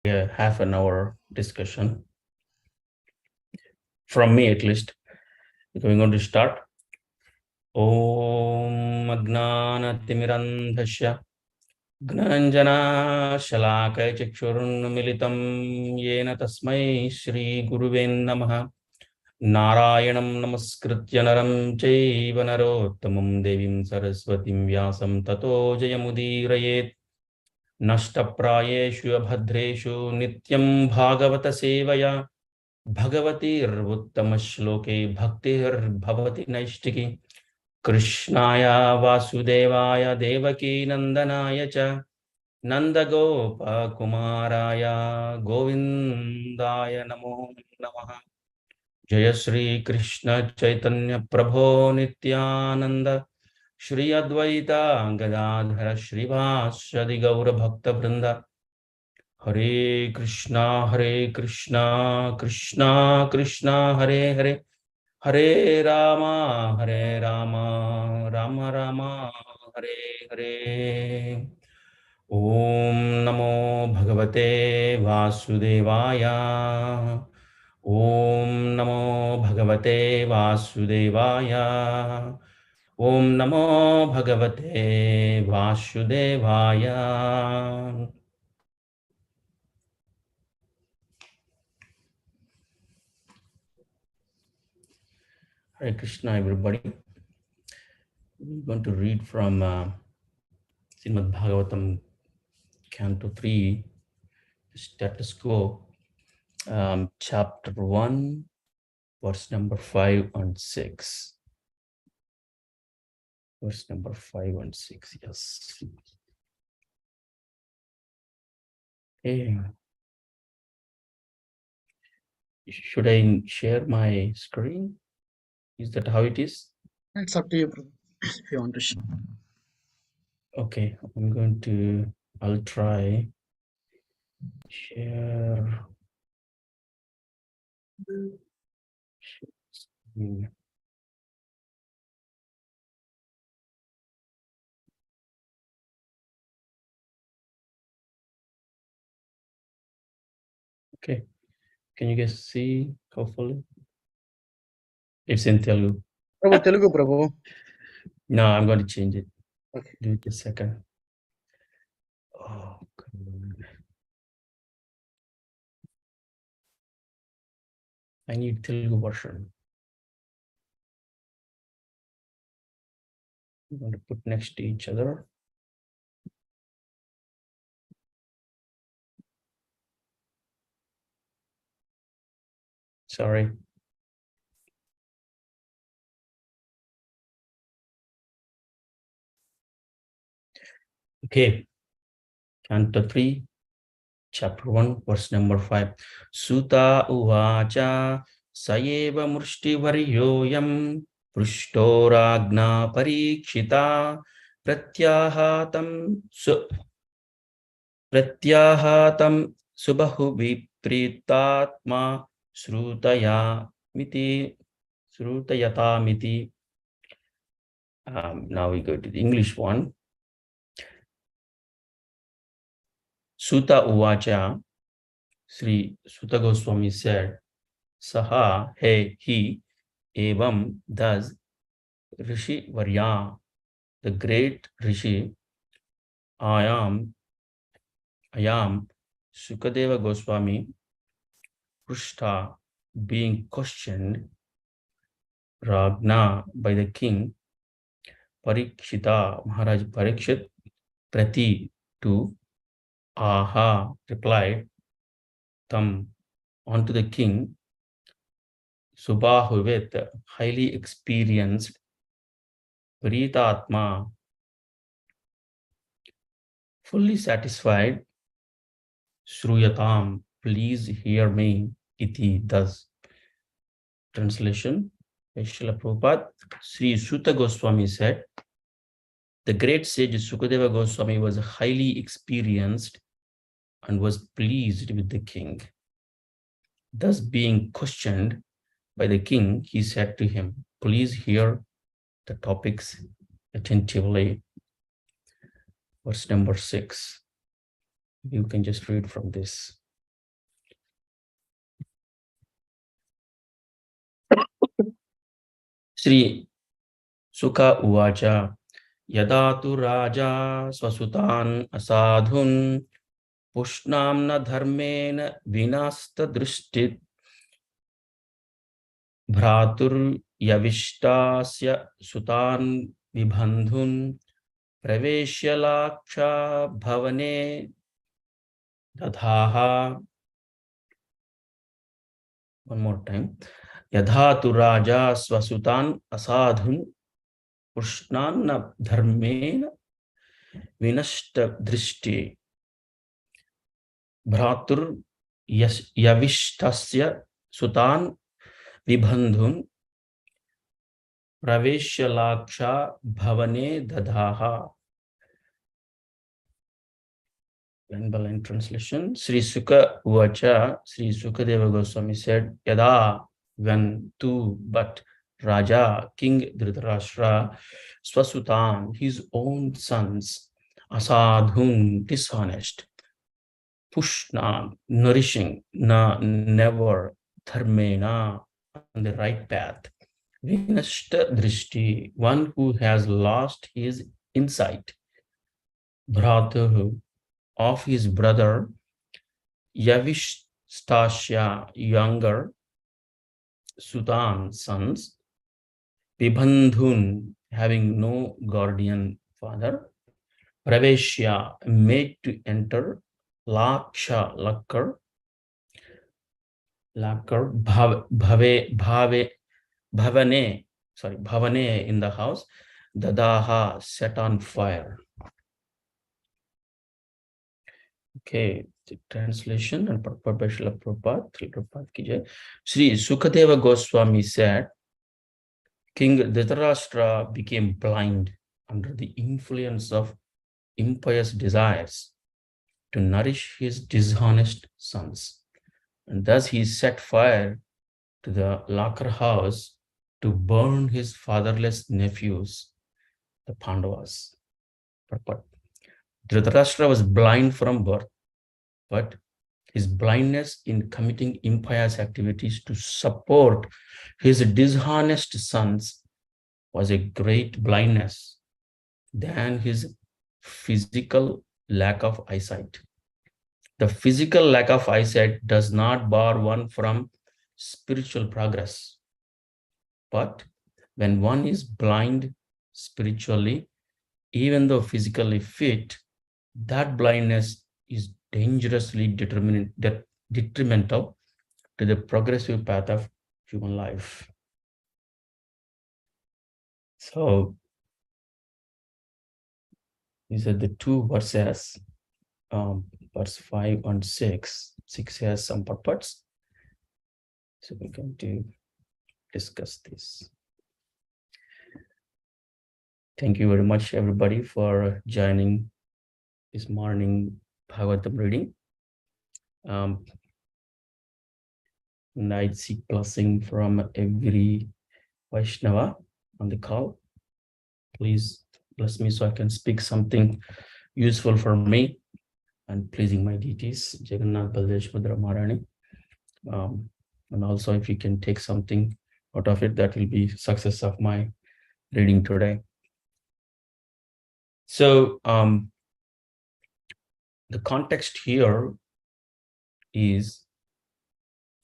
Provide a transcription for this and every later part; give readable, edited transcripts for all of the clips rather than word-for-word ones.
a half an hour discussion. From me at least. We're going to start. Om Agnanatimirandhasya Gnanjana Shalakaya Chakshurunmilitam Yena Tasmai Shri Guruven Namaha Narayanam Namaskritya Naram Chaiva Narottamam Devim Saraswatim Vyasam Tato Jayamudirayet Nashtaprayeshu Abhadreshu Nityam Bhagavata Sevaya Bhagavatirvuttama-shloke bhaktir-bhavati naistiki Krishnaya Vasudevaya Devaki Nandanaya cha Nandagopa Kumaraya Govindaya Namo Namaha Jaya Shri Krishna Chaitanya Prabhu Nityananda Shri Advaita Gadadhara Shrivasadi Gaura Bhakta Vrinda Hare Krishna, Krishna Krishna, Hare Hare, Hare Rama, Rama Rama, Hare Hare. Om Namo Bhagavate Vasudevaya. Om Namo Bhagavate Vasudevaya. Om Namo Bhagavate Vasudevaya. Hare Krishna, everybody. We're going to read from Srimad Bhagavatam, Canto 3, Status Quo, Chapter 1, verse number 5 and 6. Verse number 5 and 6, yes. Hey. Should I share my screen? Is that how it is? It's up to you, brother, if you want to share. Okay, I'll try share. Okay, can you guys see hopefully? It's in Telugu. Prabhu, Telugu, Prabhu. No, I'm going to change it. Okay. Give it a second. Oh, God. I need Telugu version. I'm going to put next to each other. Sorry. Okay. Canto 3, chapter 1, verse number 5. Suta uvacha sayeva murshtivaryoyam prushtoragna parikshita pratyahatam subahu vipritatma srutayata miti. Now we go to the English one. Suta Uvacha, Sri Suta Goswami said, Saha, hey, he, evam, thus, Rishi Varya, the great Rishi, I am Sukadeva Goswami, Prushta, being questioned, Ragna, by the king, Parikshita, Maharaj Parikshit, Prati, to, Aha, replied, Tam, unto the king, Subahuvit, highly experienced, Pritatma, fully satisfied, Shruyatam, please hear me, iti, thus. Translation, Srila Prabhupada, Sri Suta Goswami said, the great sage Sukadeva Goswami was highly experienced and was pleased with the king. Thus being questioned by the king, he said to him, please hear the topics attentively. Verse number 6. You can just read from this. Sri Sukha Uvacha Yada tu Raja Swasutan Asadhun Pushnamna Dharmena Vinasta Drishtit Bhratur Yavishtasya Sutan Vibandhun Praveshya Laksha Bhavane Dadhaha. One more time. Yadha tu Raja Swasutan Asadhun Pushnanna Dharmena Vinashta Drishti Bhratur Yavishtasya Sutan Vibandhun Praveshya Laksha Bhavane Dadhaha. Line by line translation. Sri Sukha Uvacha, Sri Sukadeva Goswami said, Yada, when to, but Raja, King Dhritarashtra, Swasutan, his own sons, Asadhun, dishonest, Pushna, nourishing, na, never, Dharmena, on the right path, Vinashta Drishti, one who has lost his insight, Bhratahu, of his brother Yavishtasya, younger Sutan, sons, Vibandhun, having no guardian father, Praveshya, made to enter, Laksha, lakkar, bhavane, in the house, Dadaha, set on fire. Okay, the translation and purport by Srila Prabhupada. Sri Sukadeva Goswami said, King Dhritarashtra became blind under the influence of impious desires to nourish his dishonest sons. And thus he set fire to the Lakar house to burn his fatherless nephews, the Pandavas. Purport. Dhritarashtra was blind from birth, but his blindness in committing impious activities to support his dishonest sons was a great blindness than his physical lack of eyesight. The physical lack of eyesight does not bar one from spiritual progress. But when one is blind spiritually, even though physically fit, that blindness is dangerously detrimental to the progressive path of human life. So these are the two verses, verse 5 and 6. 6 has some purports. So we're going to discuss this. Thank you very much, everybody, for joining this morning Bhagavatam reading. And I seek blessing from every Vaishnava on the call. Please bless me so I can speak something useful for me and pleasing my deities, Jagannath, Baldesh, Subhadra, Maharani. And also if you can take something out of it, that will be success of my reading today. So the context here is,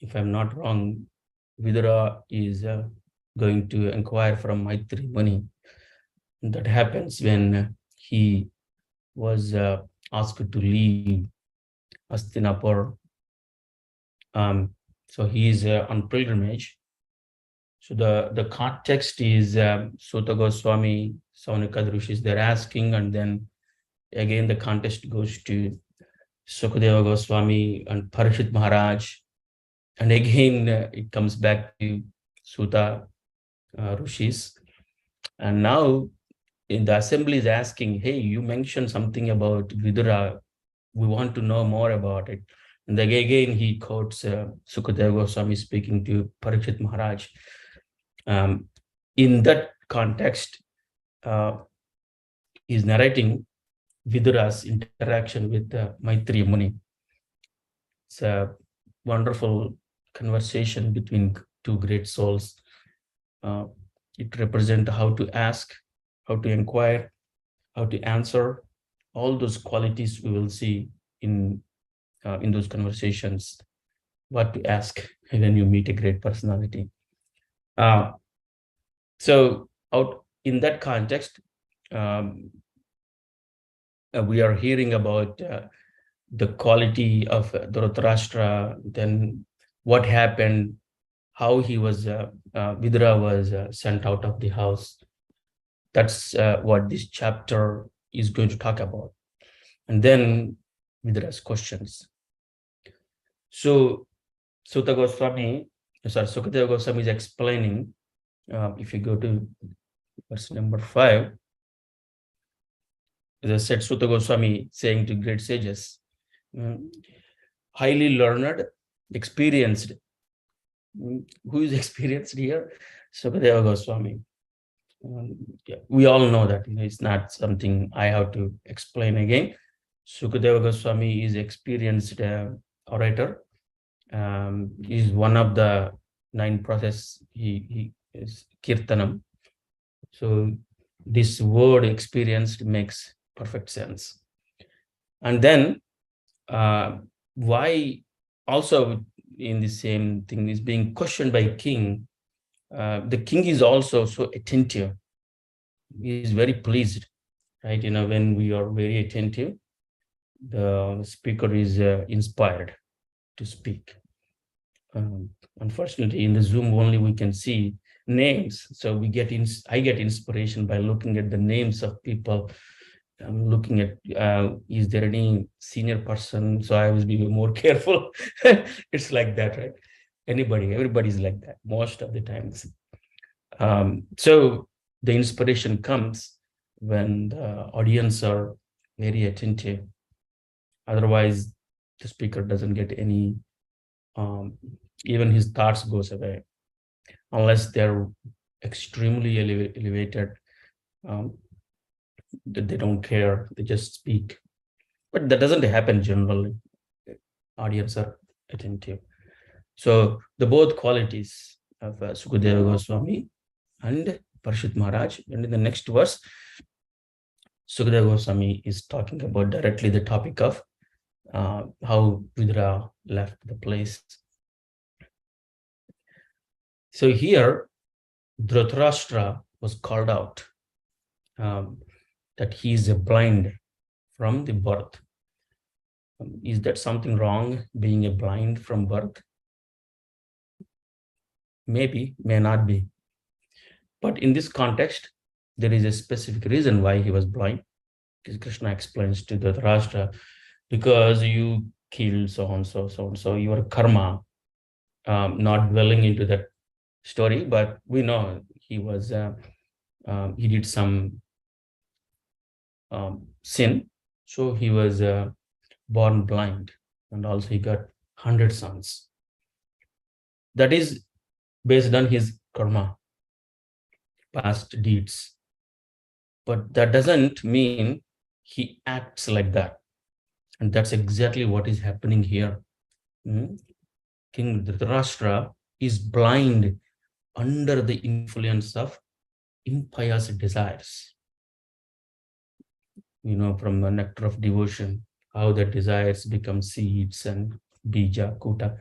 if I'm not wrong, Vidura is going to inquire from Maitri Muni. That happens when he was asked to leave Hastinapur. So he is on pilgrimage. So the context is Suta Goswami, Saunika Rishis, they're asking, and then again the context goes to Sukadeva Goswami and Parishit Maharaj, and again it comes back to Suta Rishis. And now in the assembly is asking, hey, you mentioned something about Vidura, we want to know more about it. And then again he quotes Sukadeva Goswami speaking to Parishit Maharaj. In that context, he's narrating Vidura's interaction with Maitri Muni. It's a wonderful conversation between two great souls. It represents how to ask, how to inquire, how to answer. All those qualities we will see in those conversations. What to ask when you meet a great personality. So out in that context, we are hearing about the quality of Dhritarashtra, then what happened, how he was, Vidura was sent out of the house. That's what this chapter is going to talk about. And then Vidura's questions. So Sukadeva Goswami is explaining, if you go to verse number 5, as I said, Sutta Goswami saying to great sages, highly learned, experienced. Who is experienced here? Sukadeva Goswami. We all know that, it's not something I have to explain again. Sukadeva Goswami is experienced orator. Is one of the 9 process. He is kirtanam. So this word experienced makes perfect sense. And then why also in the same thing is being questioned by king. The king is also so attentive. He is very pleased, right? When we are very attentive, the speaker is inspired to speak. Unfortunately, in the Zoom only we can see names, so I get inspiration by looking at the names of people. I'm looking at is there any senior person, so I will be more careful. It's like that, right? Everybody's like that most of the times. So the inspiration comes when the audience are very attentive. Otherwise, the speaker doesn't get any, even his thoughts goes away, unless they're extremely elevated. They don't care, they just speak. But that doesn't happen generally. Audience are attentive. So the both qualities of Sukadeva Goswami and Parishit Maharaj. And in the next verse, Sukadeva Goswami is talking about directly the topic of how Vidura left the place. So here, Dhritarashtra was called out that he is blind from the birth. Is that something wrong, being a blind from birth? Maybe, may not be. But in this context, there is a specific reason why he was blind. Krishna explains to Dhritarashtra, because you killed so-and-so, so-and-so, your karma, not dwelling into that story, but we know he was, he did some sin, so he was born blind, and also he got 100 sons. That is based on his karma, past deeds. But that doesn't mean he acts like that. And that's exactly what is happening here. King Dhritarashtra is blind under the influence of impious desires. From the nectar of devotion, how the desires become seeds and bija, kuta.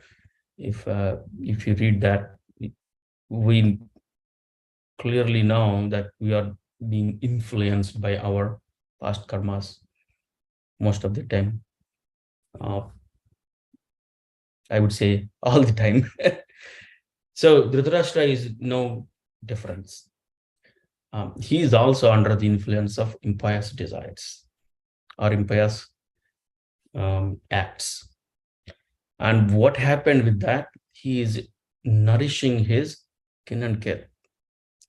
If you read that, we clearly know that we are being influenced by our past karmas most of the time. I would say all the time. So Dhritarashtra is no difference. He is also under the influence of impious desires or impious acts. And what happened with that? He is nourishing his kin and kith.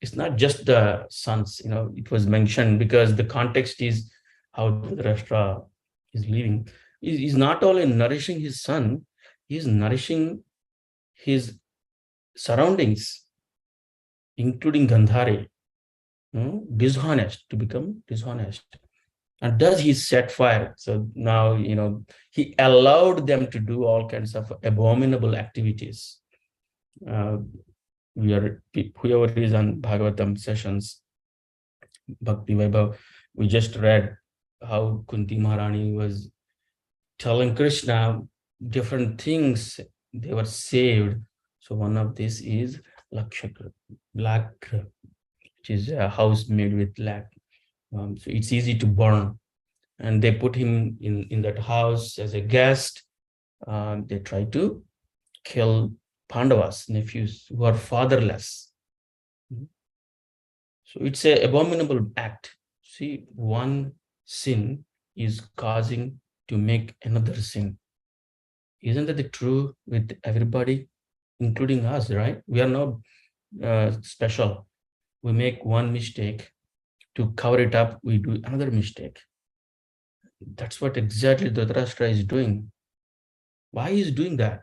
It's not just the sons, it was mentioned because the context is how Dhritarashtra is living. He's not only nourishing his son, he's nourishing his surroundings, including Gandhari, dishonest, to become dishonest. And thus he set fire. So now, he allowed them to do all kinds of abominable activities. whoever is on Bhagavatam sessions, Bhakti Vaibhav, we just read how Kunti Maharani was telling Krishna different things. They were saved. So one of this is Lakshakra, black, which is a house made with black. So it's easy to burn. And they put him in that house as a guest. They try to kill Pandavas, nephews who are fatherless. So it's an abominable act. See, one sin is causing to make another sin. Isn't that true with everybody, including us, right? We are not special. We make one mistake. To cover it up, we do another mistake. That's what exactly Dhritarashtra is doing. Why is doing that?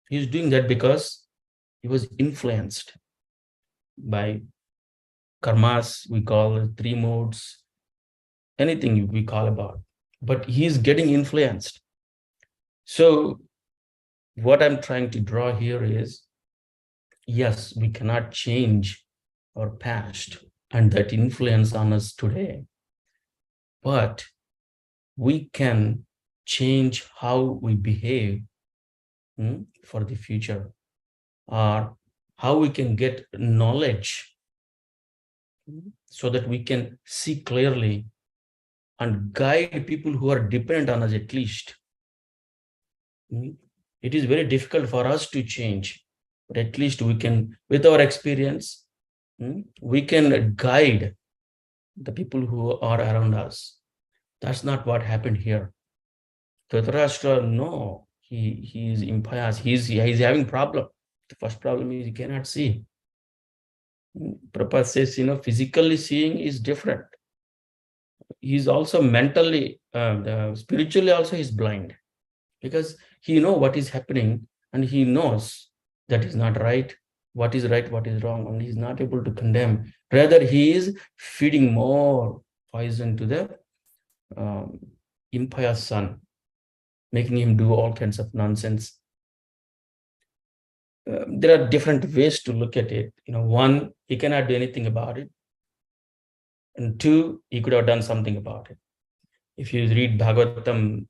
He's doing that because he was influenced by karmas, we call three modes, anything we call about. But he's getting influenced. So what I'm trying to draw here is, yes, we cannot change our past and that influence on us today, but we can change how we behave for the future, or how we can get knowledge so that we can see clearly and guide people who are dependent on us at least. It is very difficult for us to change, but at least we can, with our experience, we can guide the people who are around us. That's not what happened here. Dhritarashtra, no, he is impious. He's having problem. The first problem is he cannot see. Prabhupada says, physically seeing is different. He's also mentally, spiritually also he's blind, because he knows what is happening and he knows that is not right, what is wrong, and he's not able to condemn. Rather, he is feeding more poison to the impious son, making him do all kinds of nonsense. There are different ways to look at it. One, he cannot do anything about it. And two, he could have done something about it. If you read Bhagavatam,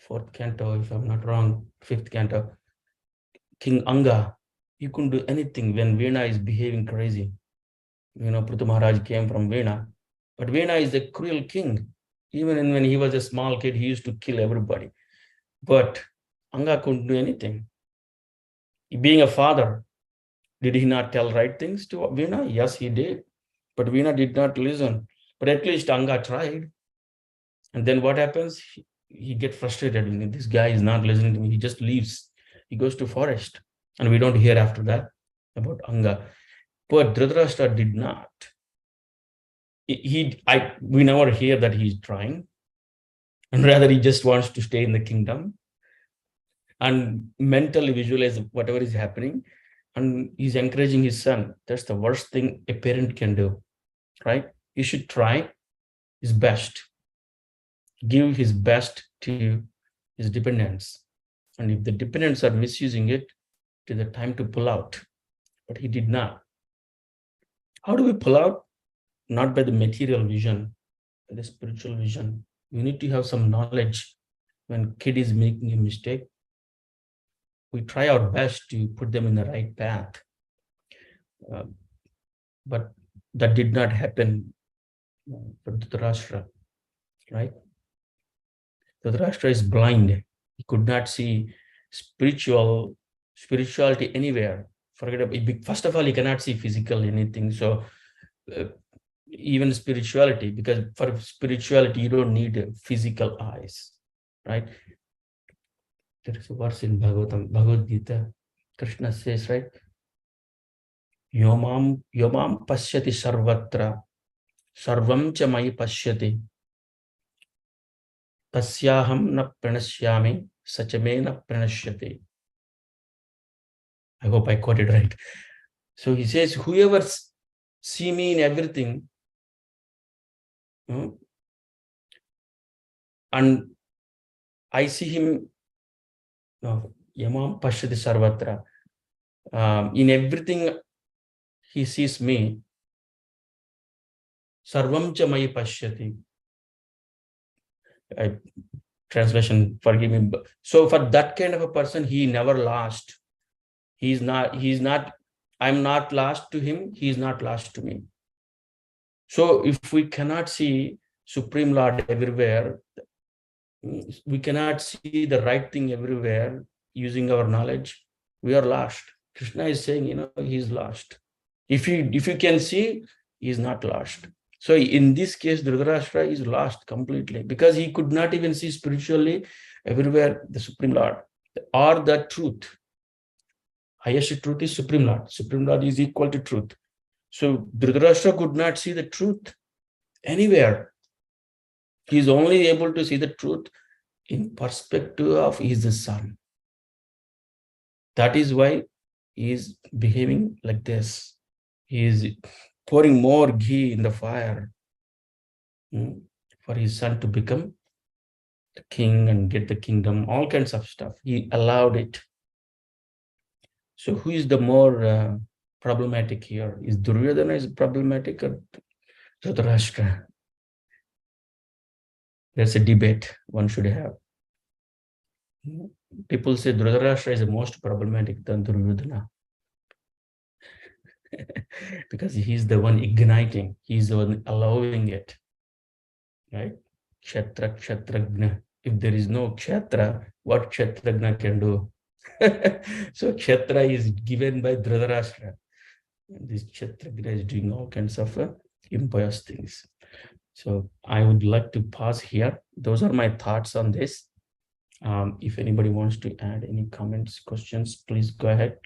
4th canto, if I'm not wrong, 5th canto, King Anga, he couldn't do anything when Veena is behaving crazy. Prithu Maharaj came from Veena, but Veena is a cruel king. Even when he was a small kid, he used to kill everybody. But Anga couldn't do anything. Being a father, did he not tell right things to Veena? Yes, he did. But Veena did not listen. But at least Anga tried. And then what happens? He gets frustrated. This guy is not listening to me. He just leaves. He goes to forest. And we don't hear after that about Anga. But Dhritarashtra did not. We never hear that he's trying. And rather, he just wants to stay in the kingdom and mentally visualize whatever is happening. And he's encouraging his son. That's the worst thing a parent can do, right? He should try his best, give his best to his dependents. And if the dependents are misusing it, it is the time to pull out. But he did not. How do we pull out? Not by the material vision, by the spiritual vision. You need to have some knowledge. When kid is making a mistake, we try our best to put them in the right path. But that did not happen for Dhritarashtra, right? Dhritarashtra is blind. He could not see spirituality anywhere. Forget about, first of all, he cannot see physical anything. So even spirituality, because for spirituality, you don't need physical eyes, right? There is a verse in Bhagavatam, Bhagavad Gita. Krishna says, right? Yomam pashyati sarvatra, sarvam cha mai pashyati, tasyaham na pranashyami, sachame na pranashyati. I hope I got it right. So he says, whoever see me in everything, and I see him, Yamam pashyati sarvatra. In everything, he sees me. Sarvam cha mayi pashyati. Translation, forgive me. So for that kind of a person, he never lost. He's not, I'm not lost to him. He's not lost to me. So if we cannot see Supreme Lord everywhere, we cannot see the right thing everywhere using our knowledge, we are lost. Krishna is saying, he's lost. If you can see, he's not lost. So in this case, Dhritarashtra is lost completely because he could not even see spiritually everywhere the Supreme Lord or the truth. Highest truth is Supreme Lord. Supreme Lord is equal to truth. So Dhritarashtra could not see the truth anywhere. He is only able to see the truth in perspective of his son. That is why he is behaving like this. He is pouring more ghee in the fire for his son to become the king and get the kingdom, all kinds of stuff. He allowed it. So who is the more problematic here? Is Duryodhana is problematic or Dhritarashtra? There's a debate one should have. People say Dhritarashtra is the most problematic than Duryodhana. Because he's the one igniting, he's the one allowing it, right? Kshatragna. If there is no Kshetra, what Kshatragna can do? So Kshetra is given by Dhritarashtra. This Kshatragna is doing all kinds of impious things. So I would like to pause here. Those are my thoughts on this. If anybody wants to add any comments, questions, please go ahead.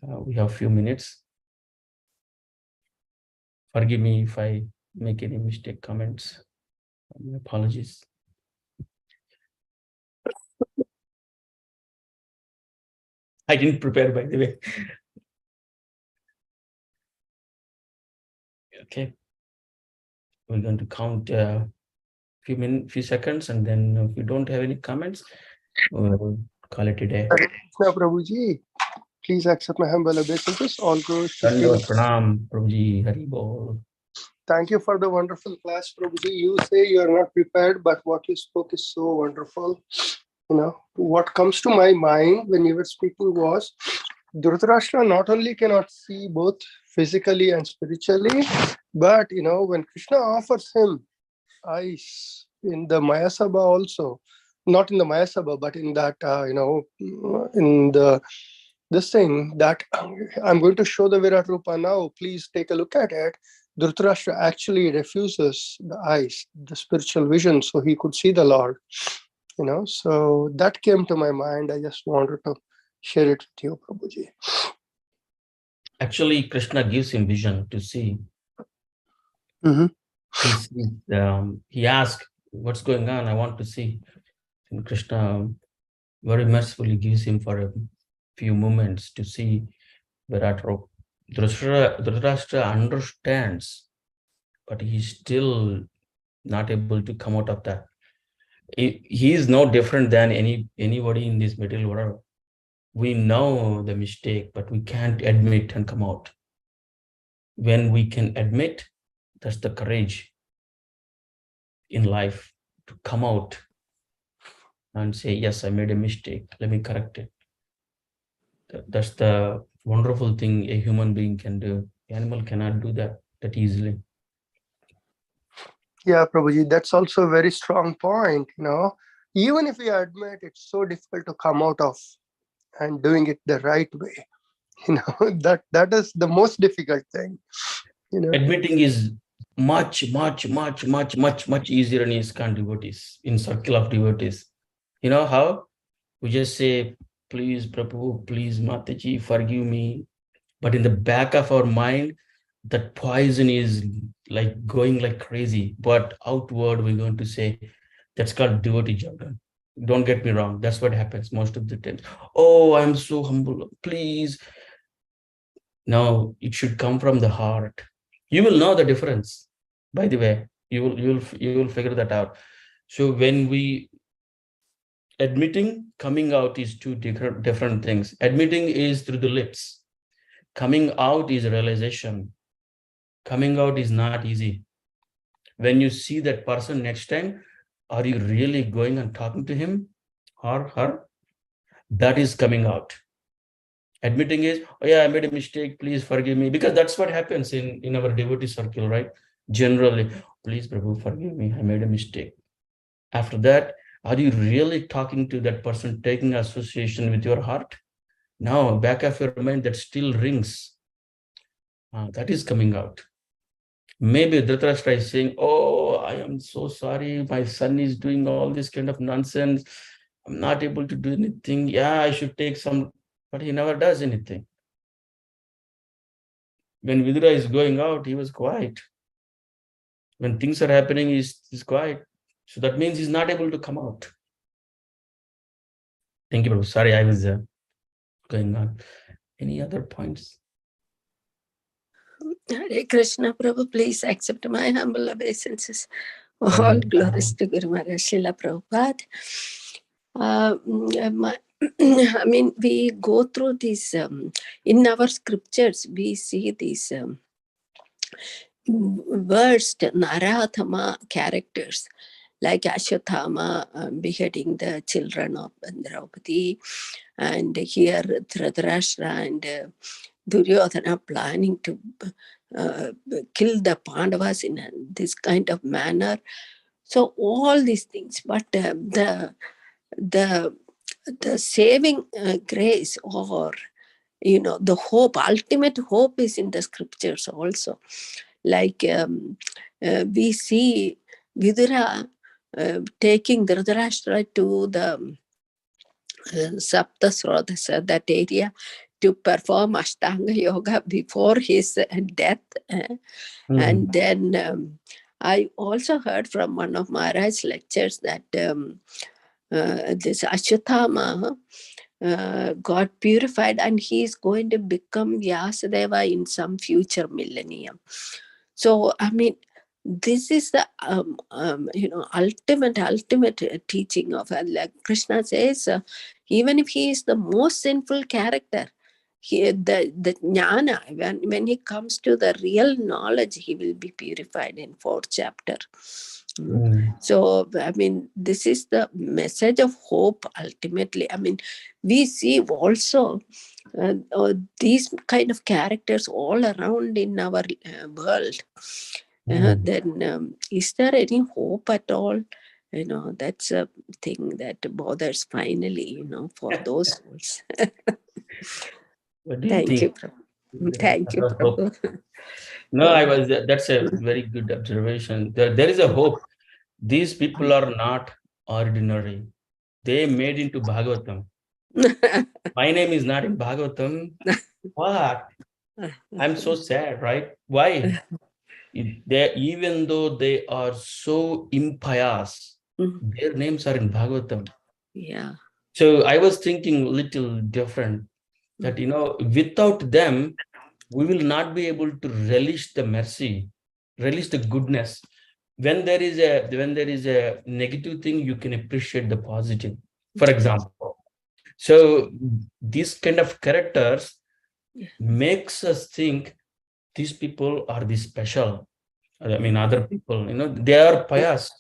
We have a few minutes. Forgive me if I make any mistake comments. My apologies. I didn't prepare, by the way. Okay. We're going to count a few seconds, and then if you don't have any comments, we'll call it a day. Now, Prabhuji, please accept my humble obeisances. All goes to Dandavad pranam, Prabhuji, Hari Bol. Thank you for the wonderful class, Prabhuji. You say you are not prepared, but what you spoke is so wonderful. What comes to my mind when you were speaking was Dhritarashtra not only cannot see both physically and spiritually, but when Krishna offers him eyes in the Mayasabha also, not in the Mayasabha, but in that in the this thing that I'm going to show the Virat Rupa now, please take a look at it. Dhritarashtra actually refuses the eyes, the spiritual vision, so he could see the Lord. So that came to my mind. I just wanted to share it with you, Prabhuji. Actually, Krishna gives him vision to see. He asks, what's going on? I want to see. And Krishna very mercifully gives him for a few moments to see Virat Rupa. Dhritarashtra understands, but he's still not able to come out of that. He is no different than anybody in this material world. We know the mistake, but we can't admit and come out. When we can admit, that's the courage in life to come out and say, yes, I made a mistake. Let me correct it. That's the wonderful thing a human being can do. Animal cannot do that easily. Yeah, Prabhuji, that's also a very strong point. Even if we admit it's so difficult to come out of and doing it the right way, that is the most difficult thing. Admitting is much easier in ISKCON devotees, in circle of devotees. You know how? We just say, please, Prabhu, please, Mataji, forgive me. But in the back of our mind, that poison is like going like crazy. But outward, we're going to say, that's called devotee jargon. Don't get me wrong. That's what happens most of the time. Oh, I'm so humble. Please. No, it should come from the heart. You will know the difference. By the way, you will figure that out. So when we admitting, coming out is two different things. Admitting is through the lips. Coming out is realization. Coming out is not easy. When you see that person next time, are you really going and talking to him or her? That is coming out. Admitting is, oh yeah, I made a mistake, please forgive me. Because that's what happens in our devotee circle, right? Generally, please, Prabhu, forgive me, I made a mistake. After that, are you really talking to that person, taking association with your heart? Now, back of your mind, that still rings. That is coming out. Maybe Dhritarashtra is saying, oh, I am so sorry, my son is doing all this kind of nonsense. I'm not able to do anything. Yeah, I should take some, but he never does anything. When Vidura is going out, he was quiet. When things are happening, he's quiet. So that means he's not able to come out. Thank you, Prabhu. Sorry, I was going on. Any other points? Hare Krishna, Prabhu, please accept my humble obeisances. All glories to Guru Maharaj Srila Prabhupada. I mean, we go through these, in our scriptures, we see these worst Narathama characters, like Ashwatthama beheading the children of Draupadi, and here Dhritarashtra and Duryodhana planning to kill the Pandavas in this kind of manner. So all these things, but the saving grace, or the hope, ultimate hope, is in the scriptures also. Like we see Vidura taking Dhritarashtra to the Saptasrodasa, that area, to perform Ashtanga Yoga before his death. And then I also heard from one of Maharaj's lectures that this Ashwatthama got purified and he is going to become Vyasadeva in some future millennium. So, I mean, this is the ultimate teaching of, like Krishna says, even if he is the most sinful character, the jnana, when he comes to the real knowledge, he will be purified in 4th chapter. So, I mean, this is the message of hope ultimately. I mean, we see also these kind of characters all around in our world. Then is there any hope at all? That's a thing that bothers finally, for those souls. What do you Thank think? you, Prabhu. Thank you, Prabhu. No, that's a very good observation. There is a hope. These people are not ordinary. They made into Bhagavatam. My name is not in Bhagavatam. What? I'm so sad, right? Why? Even though they are so impious, their names are in Bhagavatam. Yeah. So I was thinking a little different, that, without them, we will not be able to relish the mercy, relish the goodness. When there is a negative thing, you can appreciate the positive, for example. So these kind of characters makes us think these people are the special. I mean, other people, they are pious.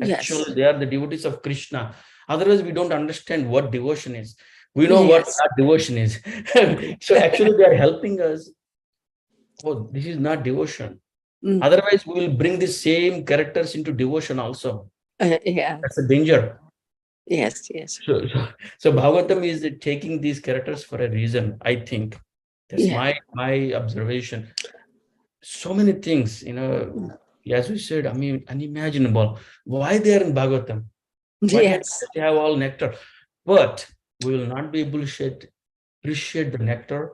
Actually, they are the devotees of Krishna. Otherwise, we don't understand what devotion is. We know what not devotion is. So actually, they are helping us. Oh, this is not devotion. Otherwise, we will bring the same characters into devotion also. Yeah. That's a danger. Yes. So Bhagavatam is taking these characters for a reason, I think. That's my observation. So many things, as we said, I mean, unimaginable. Why they are in Bhagavatam? Why can't they have all nectar? But we will not be able to appreciate the nectar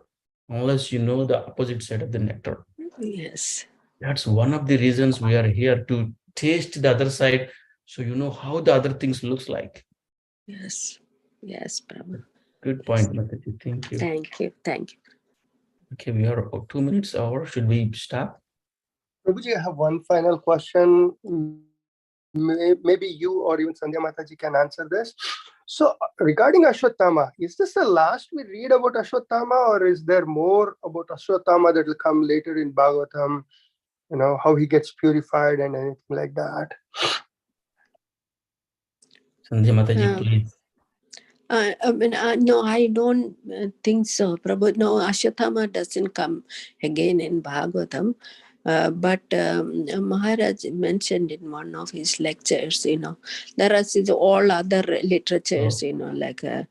unless you know the opposite side of the nectar. Yes. That's one of the reasons we are here, to taste the other side, so you know how the other things looks like. Yes, Prabhu. Good point, Mataji. Thank you. Thank you. Okay, we are 2 minutes over. Should we stop? Prabhuji, I have one final question. maybe you or even Sandhya Mataji can answer this. So regarding Ashwatthama, is this the last we read about Ashwatthama, or is there more about Ashwatthama that will come later in Bhagavatam? You know, how he gets purified and anything like that. Sandhya Mataji, Yeah. please. No, I don't think so, Prabhu. No, Ashwatthama doesn't come again in Bhagavatam. But Maharaj mentioned in one of his lectures, there are all other literatures, like, yeah.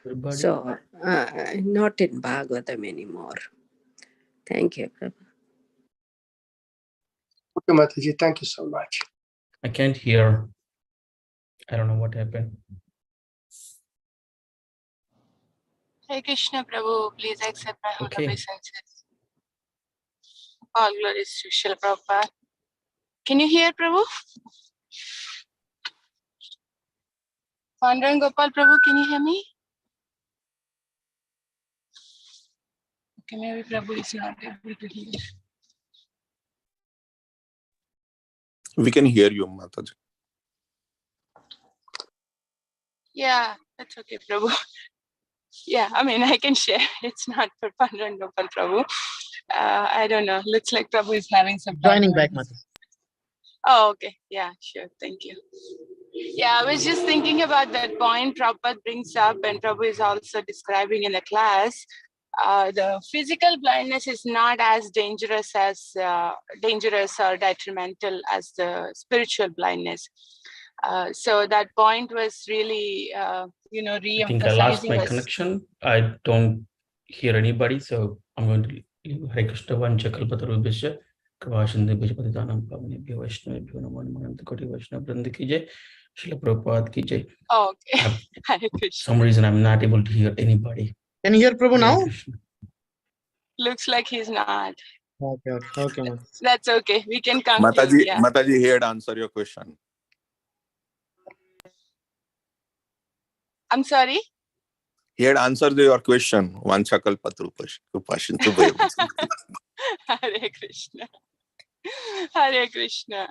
Everybody. So, not in Bhagavatam anymore. Thank you, Prabhu. Okay, Mataji, thank you so much. I can't hear. I don't know what happened. Hare Krishna, Prabhu, please accept my humble Okay. obeisances. All glories to Srila Prabhupada. Can you hear, Prabhu? Panduranga Gopal, Prabhu, can you hear me? Okay, maybe Prabhu is not able to hear. We can hear you, Mataji. Yeah, that's okay, Prabhu. Yeah, I mean, I can share. It's not for Panduranga Gopal, Prabhu. I don't know. Looks like Prabhu is having some Joining problems. back, Mataji. Oh, okay. Yeah, sure. Thank you. Yeah, I was just thinking about that point Prabhupada brings up, and Prabhu is also describing in the class. The physical blindness is not as dangerous or detrimental as the spiritual blindness. So that point was really, I think I lost re-emphasizing my us. connection. I don't hear anybody, so I'm going to leave Hare Krishna Vancha Kalpatarubhasya Krivasindhu Bhajapatidanam Pavanebhyo Vaishnavebhyo Namo Namo Ananta Koti Vaishnava Vrinda ki jai, Srila Prabhupada ki jai. Oh, okay. For Hare Krishna. some reason, I'm not able to hear anybody. Can you hear Prabhu Hare now? Krishna. Looks like he's not. Okay, Mataji. That's okay. We can conclude. Mataji, Yeah. Mataji, here to answer your question. I'm sorry. He had answered your question. Vanchakal Patru Hare Krishna. Hare Krishna.